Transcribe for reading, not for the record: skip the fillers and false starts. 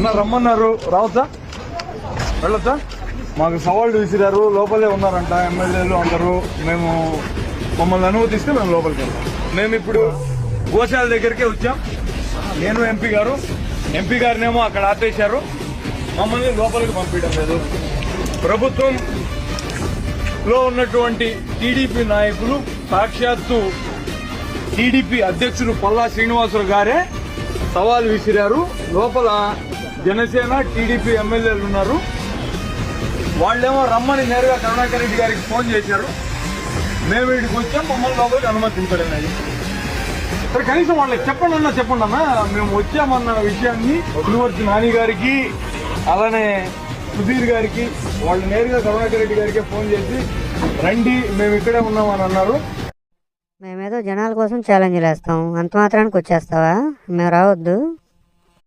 అన్న రమ్మన్నారు, రావచ్చా? వెళ్ళొచ్చా? మాకు సవాళ్ళు విసిరారు, లోపలే ఉన్నారంట ఎమ్మెల్యేలు అందరూ. మమ్మల్ని అనుమతిస్తే మేము లోపలికి వెళ్తాం. మేము ఇప్పుడు గోశాల దగ్గరికే వచ్చాం. నేను ఎంపీ గారినేమో అక్కడ ఆపేశారు, మమ్మల్ని లోపలికి పంపించడం లేదు. ప్రభుత్వంలో ఉన్నటువంటి టీడీపీ నాయకులు, సాక్షాత్తు టీడీపీ అధ్యక్షుడు పల్లా శ్రీనివాసరావు గారే సవాల్ విసిరారు. లోపల జనసేన టీడీపీ ఎమ్మెల్యేలు ఉన్నారు. వాళ్ళేమో రమ్మని నేరుగా కరుణాకర్ రెడ్డి గారికి ఫోన్ చేశారు. మేము వీడికి వచ్చాం, మమ్మల్ని లోపలికి అనుమతించడం అది. సరే కనీసం వాళ్ళకి చెప్పండి అన్న, మేము వచ్చామన్న విషయాన్ని యూనివర్సిటీ నాని గారికి, అలానే సుధీర్ గారికి, వాళ్ళు నేరుగా కరుణాకర్ రెడ్డి గారికి ఫోన్ చేసి రండి మేము ఇక్కడే ఉన్నామని అన్నారు. మేమేదో జనాల కోసం ఛాలెంజ్లు వేస్తాం, అంత మాత్రానికి వచ్చేస్తావా? మేము రావద్దు.